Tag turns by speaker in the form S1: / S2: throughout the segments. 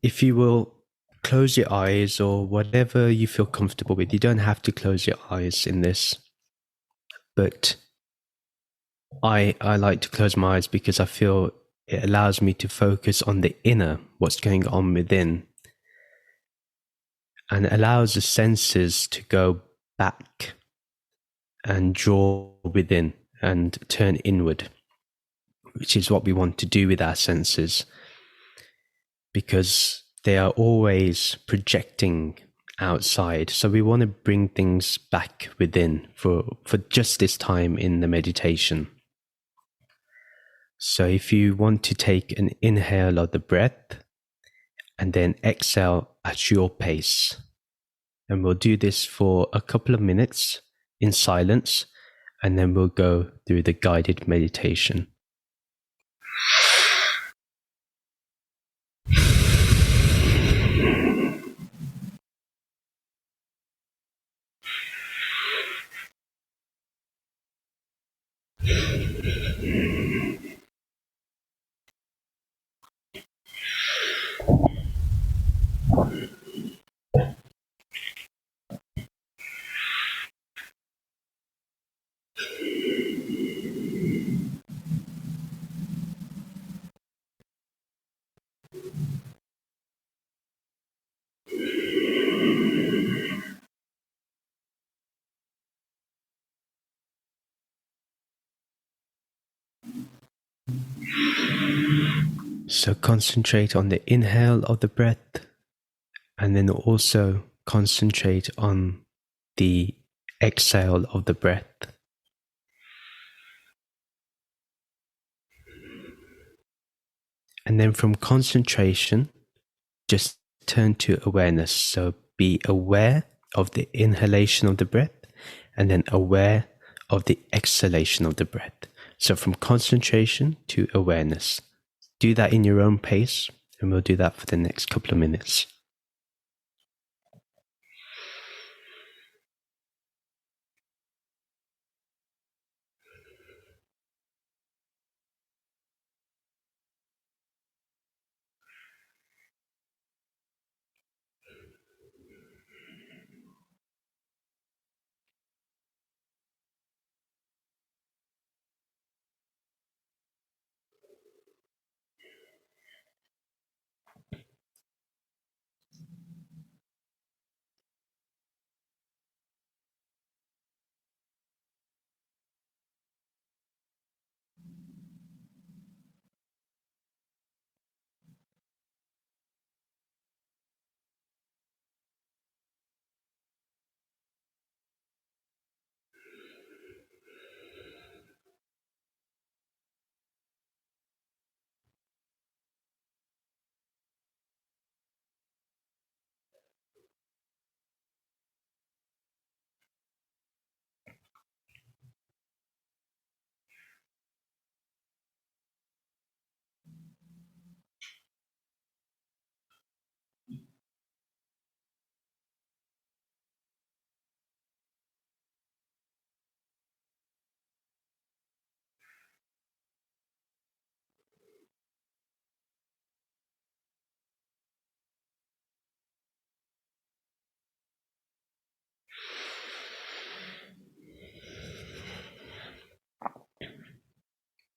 S1: if you will close your eyes or whatever you feel comfortable with, you don't have to close your eyes in this, but I like to close my eyes because I feel it allows me to focus on the inner, what's going on within, and it allows the senses to go back and draw within and turn inward, which is what we want to do with our senses, because they are always projecting outside. So we want to bring things back within for just this time in the meditation. So if you want to take an inhale of the breath and then exhale at your pace, and we'll do this for a couple of minutes in silence, and then we'll go through the guided meditation. So concentrate on the inhale of the breath, and then also concentrate on the exhale of the breath. And then from concentration, just turn to awareness. So be aware of the inhalation of the breath, and then aware of the exhalation of the breath. So from concentration to awareness. Do that in your own pace, and we'll do that for the next couple of minutes.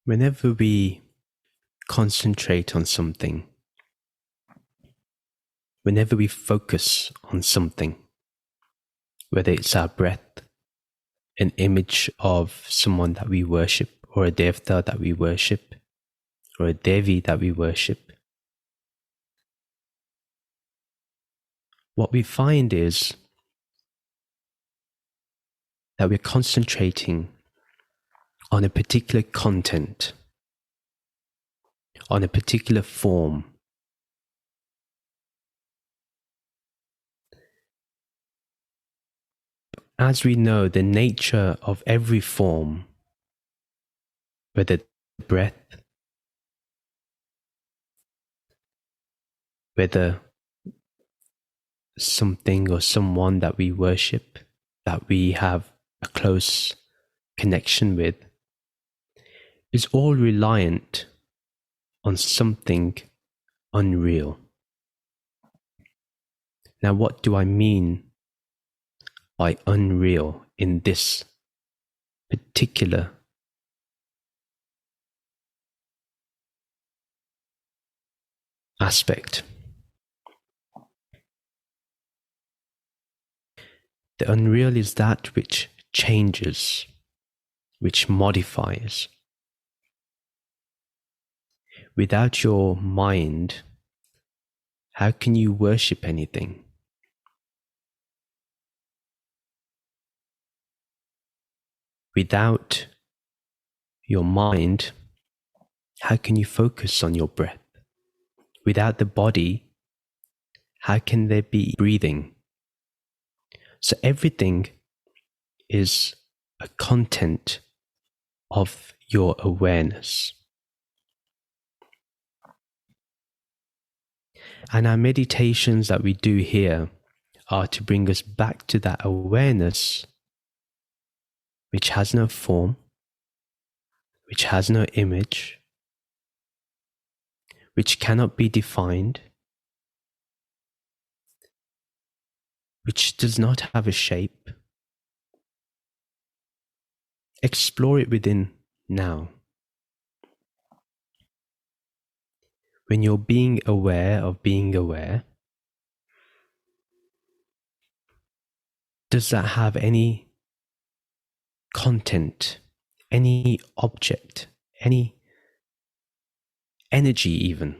S1: Whenever we concentrate on something, whenever we focus on something, whether it's our breath, an image of someone that we worship, or a devta that we worship, or a devi that we worship, what we find is that we're concentrating on a particular content, on a particular form. As we know, the nature of every form, whether breath, whether something or someone that we worship, that we have a close connection with, is all reliant on something unreal. Now, what do I mean by unreal in this particular aspect? The unreal is that which changes, which modifies. Without your mind, how can you worship anything? Without your mind, how can you focus on your breath? Without the body, how can there be breathing? So everything is a content of your awareness. And our meditations that we do here are to bring us back to that awareness which has no form, which has no image, which cannot be defined, which does not have a shape. Explore it within now. When you're being aware of being aware, does that have any content, any object, any energy even?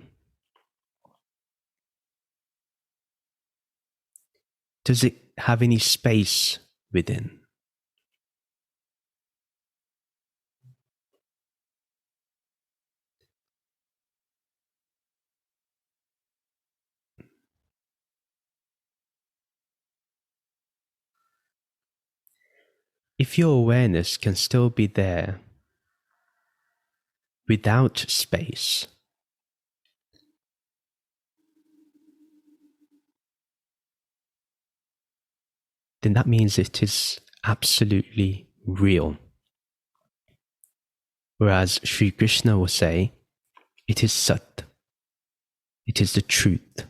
S1: Does it have any space within? If your awareness can still be there without space, then that means it is absolutely real. Whereas Sri Krishna will say, it is Sat, it is the truth.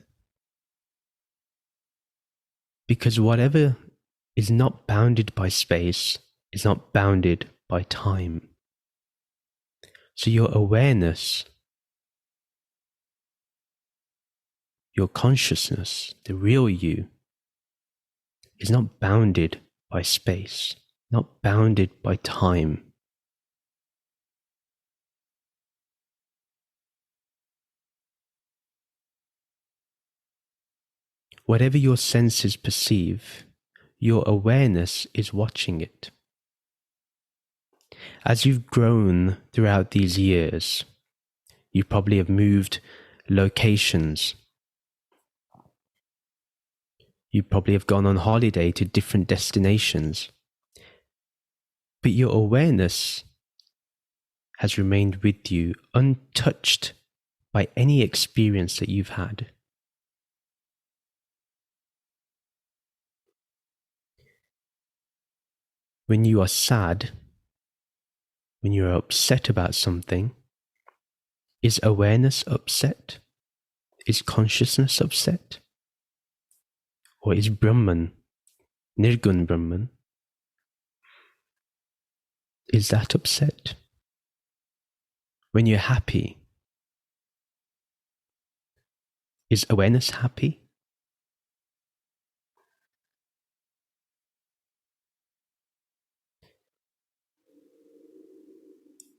S1: Because whatever is not bounded by space is not bounded by time. So your awareness, your consciousness, the real you, is not bounded by space, not bounded by time. Whatever your senses perceive, your awareness is watching it. As you've grown throughout these years, you probably have moved locations. You probably have gone on holiday to different destinations. But your awareness has remained with you untouched by any experience that you've had. When you are sad, when you are upset about something, is awareness upset? Is consciousness upset? Or is Brahman, Nirgun Brahman, is that upset? When you're happy, is awareness happy?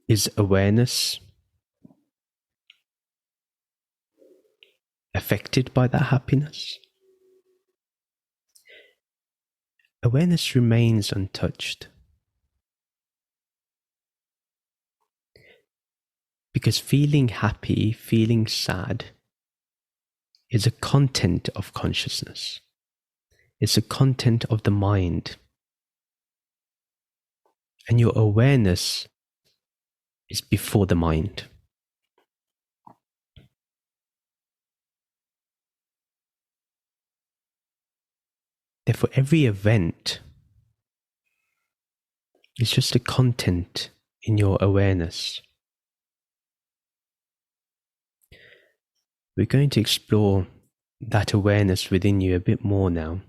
S1: Is awareness affected by that happiness? Awareness remains untouched. Because feeling happy, feeling sad, is a content of consciousness. It's a content of the mind. And your awareness is before the mind. Therefore, every event is just a content in your awareness. We're going to explore that awareness within you a bit more now.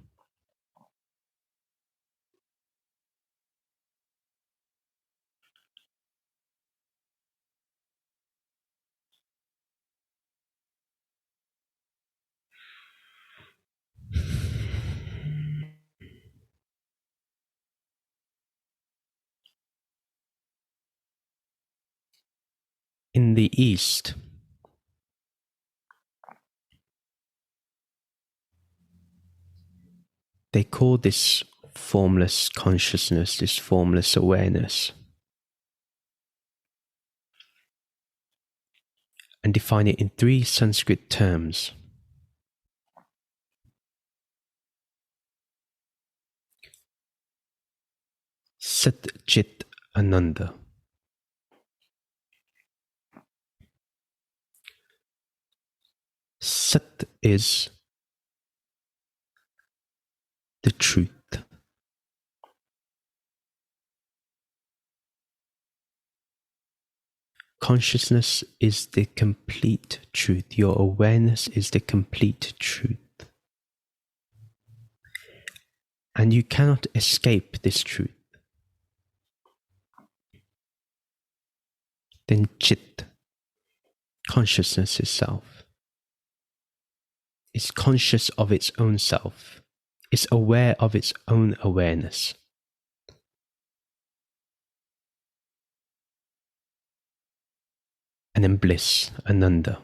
S1: In the East, they call this formless consciousness, this formless awareness, and define it in 3 Sanskrit terms. Sat Chit Ananda. Sat is the truth. Consciousness is the complete truth. Your awareness is the complete truth. And you cannot escape this truth. Then Chit, consciousness itself, is conscious of its own self. It's aware of its own awareness. And then Bliss, Ananda.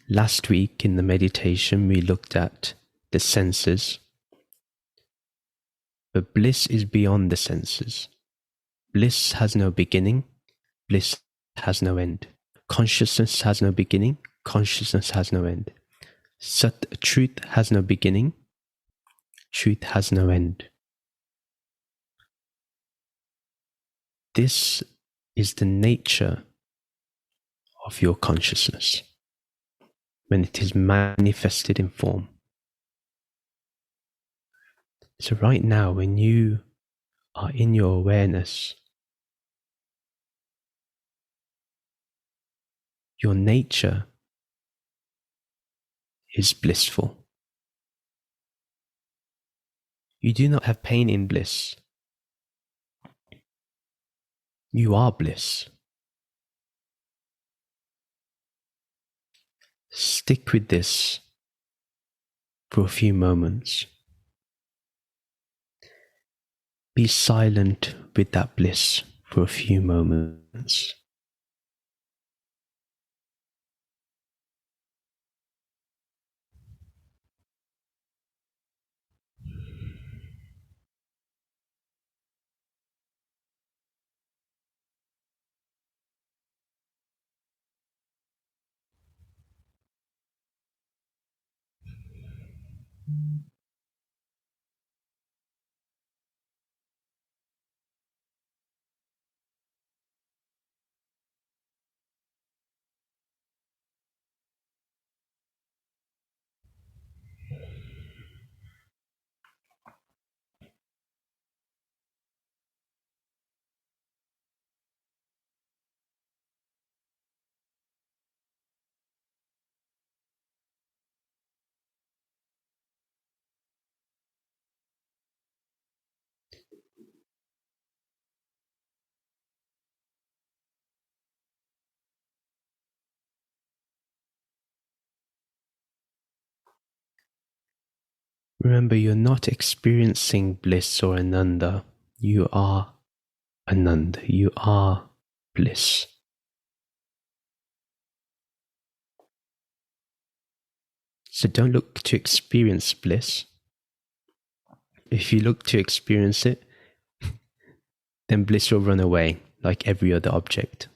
S1: Last week in the meditation we looked at the senses. But bliss is beyond the senses. Bliss has no beginning. Bliss has no end. Consciousness has no beginning. Consciousness has no end. Sat, truth has no beginning. Truth has no end. This is the nature of your consciousness when it is manifested in form. So right now, when you are in your awareness, your nature is blissful. You do not have pain in bliss. You are bliss. Stick with this for a few moments. Be silent with that bliss for a few moments. Remember, you're not experiencing bliss or ananda. You are ananda. You are bliss. So don't look to experience bliss. If you look to experience it, then bliss will run away like every other object.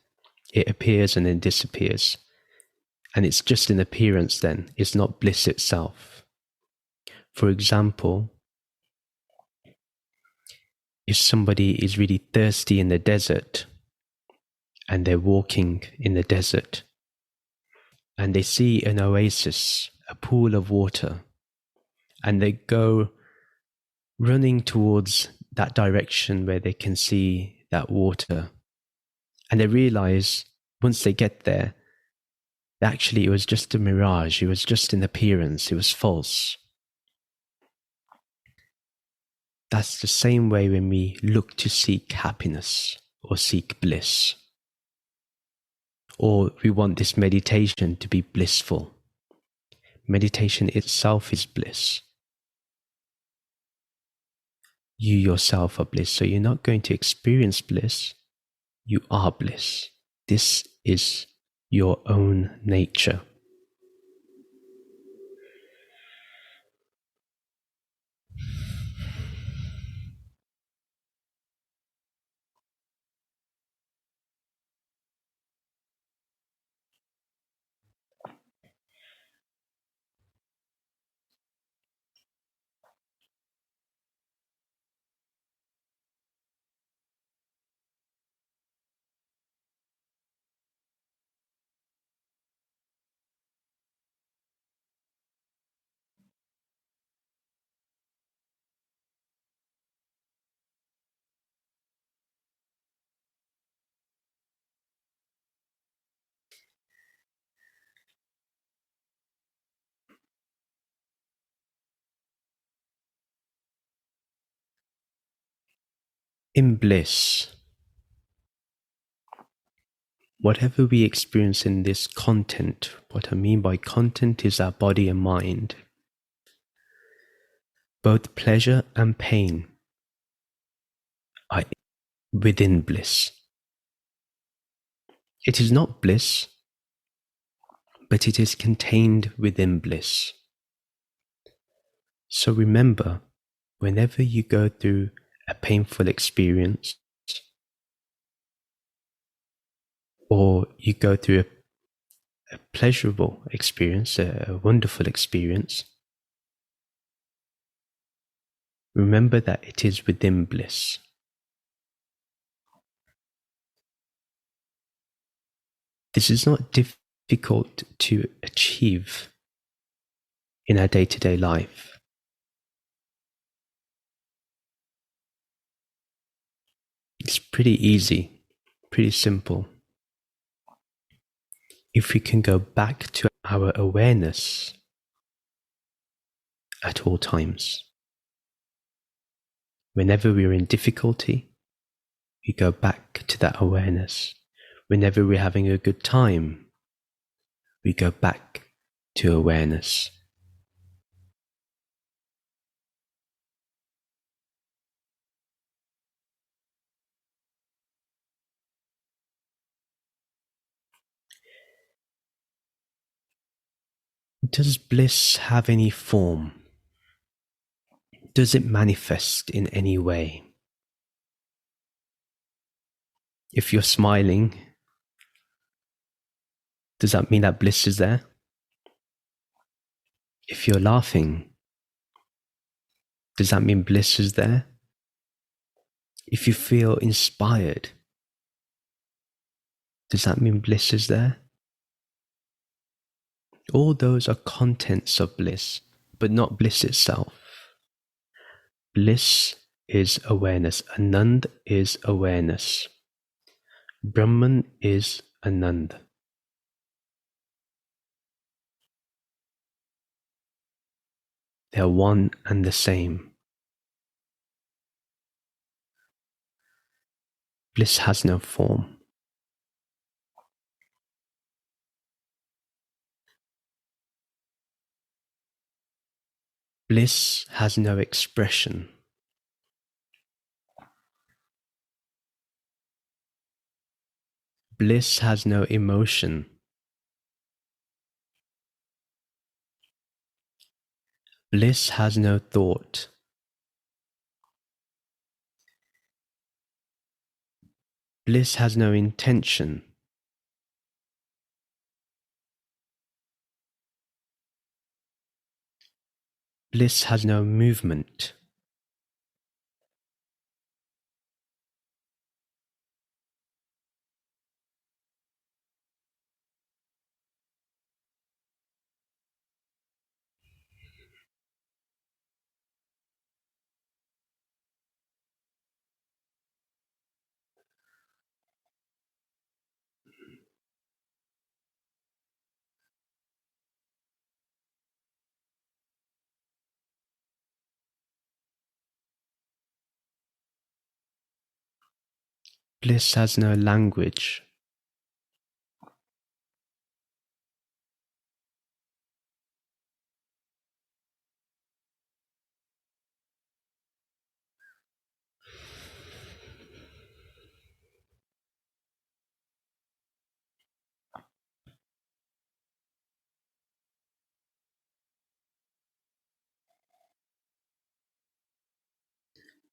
S1: It appears and then disappears. And it's just an appearance then. It's not bliss itself. For example, if somebody is really thirsty in the desert and they're walking in the desert and they see an oasis, a pool of water, and they go running towards that direction where they can see that water, and they realize once they get there Actually, it was just a mirage. It was just an appearance. It was false. That's the same way when we look to seek happiness or seek bliss. Or we want this meditation to be blissful. Meditation itself is bliss. You yourself are bliss. So you're not going to experience bliss. You are bliss. This is your own nature. In bliss, whatever we experience in this content, what I mean by content is our body and mind. Both pleasure and pain are within bliss. It is not bliss, but it is contained within bliss. So remember, whenever you go through a painful experience, or you go through a pleasurable experience, a wonderful experience, remember that it is within bliss. This is not difficult to achieve in our day-to-day life. It's pretty easy, pretty simple. If we can go back to our awareness at all times. Whenever we're in difficulty, we go back to that awareness. Whenever we're having a good time, we go back to awareness. Does bliss have any form? Does it manifest in any way? If you're smiling, does that mean that bliss is there? If you're laughing, does that mean bliss is there? If you feel inspired, does that mean bliss is there? All those are contents of bliss, but not bliss itself. Bliss is awareness. Anand is awareness. Brahman is Anand. They are one and the same. Bliss has no form. Bliss has no expression. Bliss has no emotion. Bliss has no thought. Bliss has no intention. Bliss has no movement. Bliss has no language.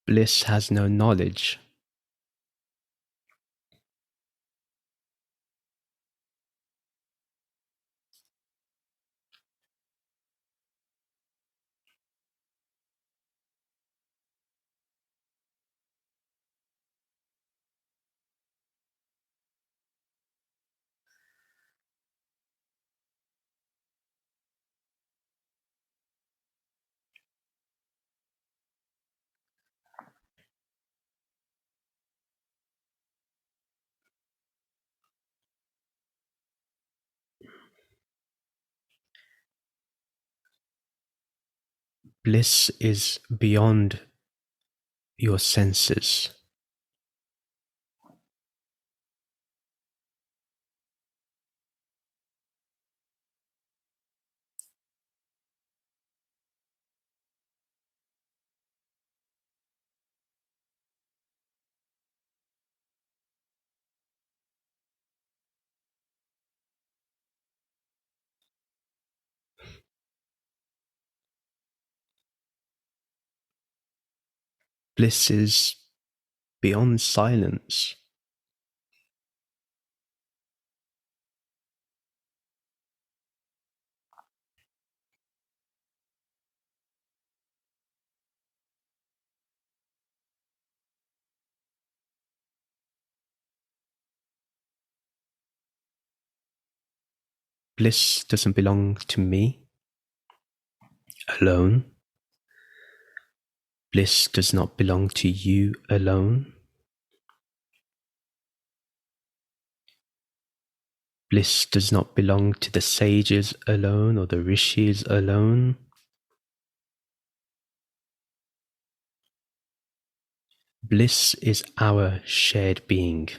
S1: Bliss has no knowledge. Bliss is beyond your senses. Bliss is beyond silence. Bliss doesn't belong to me alone. Bliss does not belong to you alone. Bliss does not belong to the sages alone or the rishis alone. Bliss is our shared being.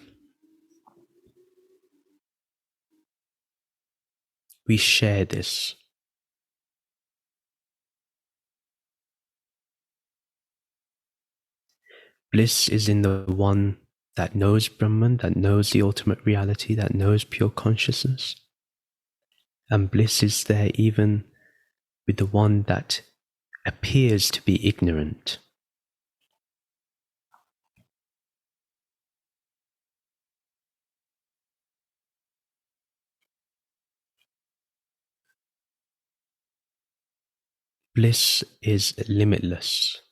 S1: We share this. Bliss is in the one that knows Brahman, that knows the ultimate reality, that knows pure consciousness. And bliss is there even with the one that appears to be ignorant. Bliss is limitless.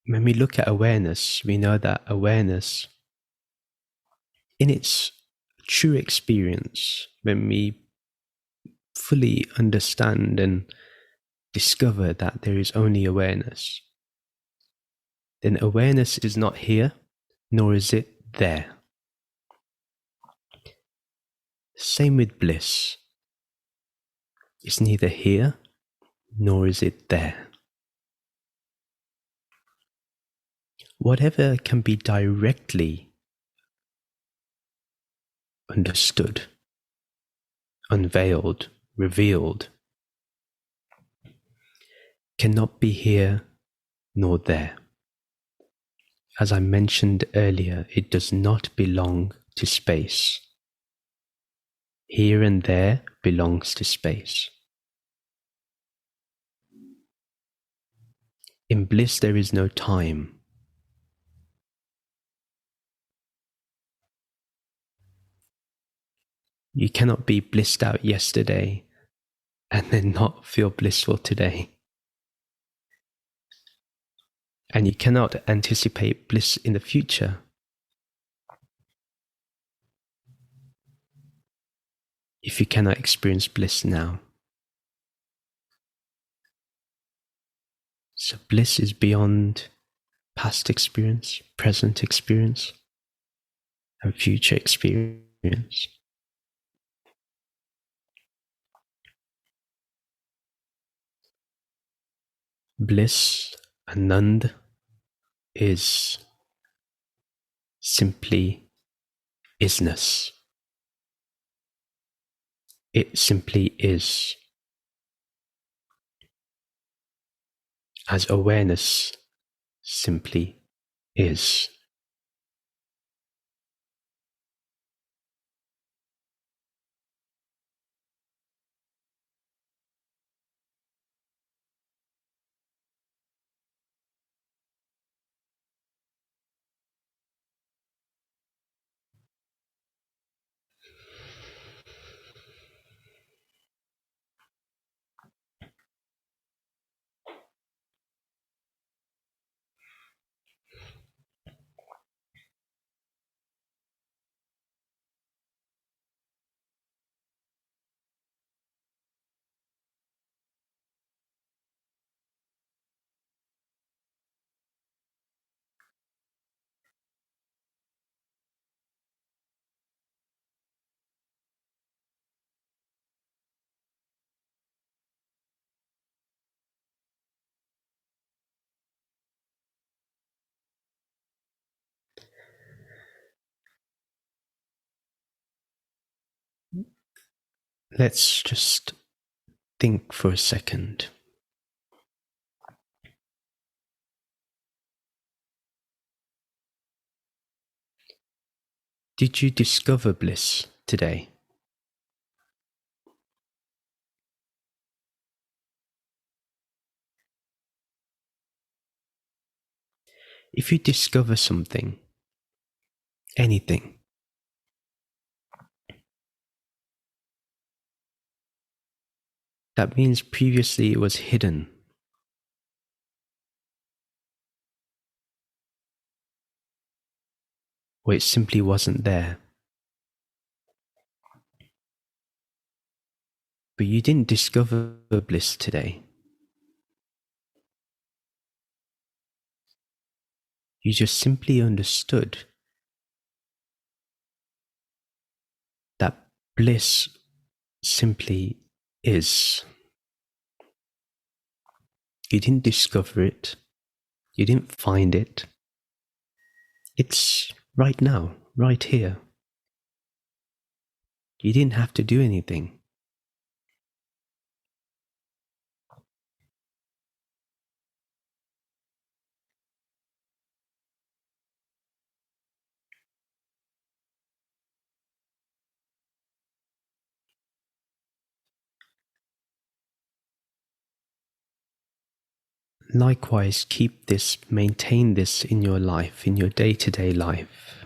S1: When we look at awareness, we know that awareness, in its true experience, when we fully understand and discover that there is only awareness, then awareness is not here, nor is it there. Same with bliss. It's neither here, nor is it there. Whatever can be directly understood, unveiled, revealed, cannot be here nor there. As I mentioned earlier, it does not belong to space. Here and there belongs to space. In bliss, there is no time. You cannot be blissed out yesterday and then not feel blissful today. And you cannot anticipate bliss in the future. If you cannot experience bliss now. So bliss is beyond past experience, present experience, and future experience. Bliss, Anand, is simply isness. It simply is. As awareness simply is. Let's just think for a second. Did you discover bliss today? If you discover something, anything, that means previously it was hidden, or it simply wasn't there. But you didn't discover bliss today. You just simply understood that bliss simply is. You didn't discover it. You didn't find it. It's right now, right here. You didn't have to do anything. Likewise, keep this, maintain this in your life, in your day-to-day life.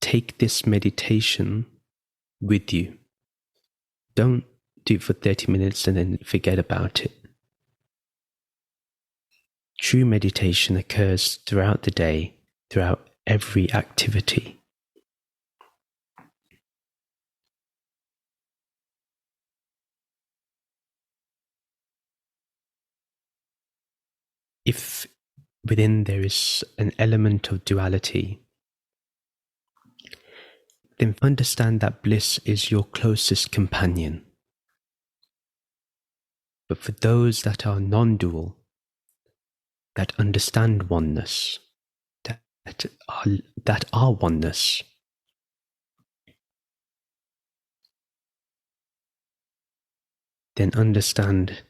S1: Take this meditation with you. Don't do it for 30 minutes and then forget about it. True meditation occurs throughout the day, throughout every activity. If within there is an element of duality, then understand that bliss is your closest companion. But for those that are non-dual, that understand oneness, that are oneness, then understand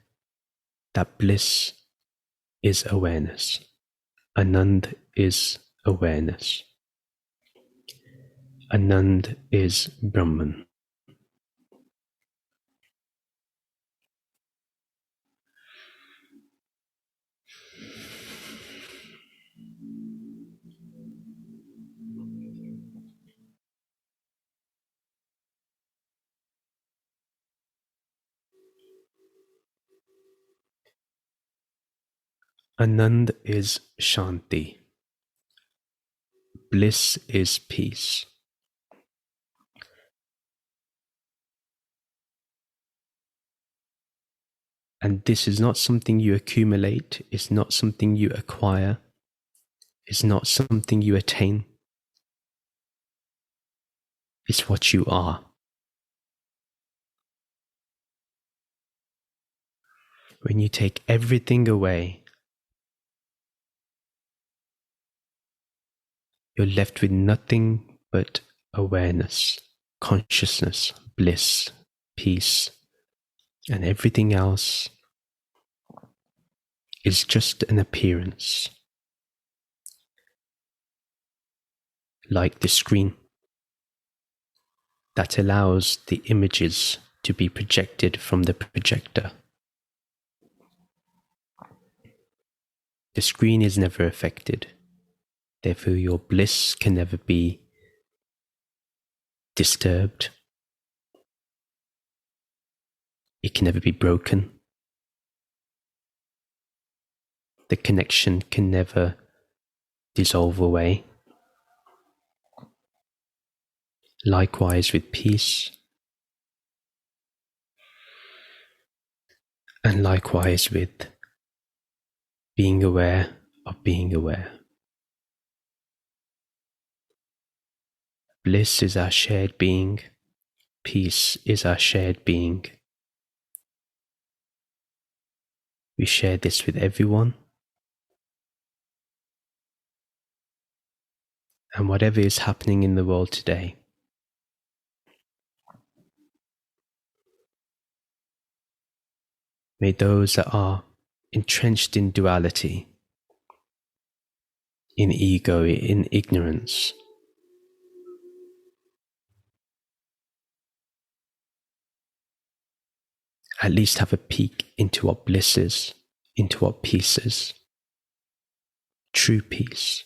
S1: that bliss is awareness. Anand is awareness. Anand is Brahman. Anand is Shanti. Bliss is peace. And this is not something you accumulate, it's not something you acquire, is not something you attain. It's what you are. When you take everything away, you're left with nothing but awareness, consciousness, bliss, peace, and everything else is just an appearance. Like the screen that allows the images to be projected from the projector. The screen is never affected. Therefore, your bliss can never be disturbed. It can never be broken. The connection can never dissolve away. Likewise with peace, and likewise with being aware of being aware. Bliss is our shared being. Peace is our shared being. We share this with everyone. And whatever is happening in the world today, may those that are entrenched in duality, in ego, in ignorance, at least have a peek into what bliss is, into what peace is. True peace.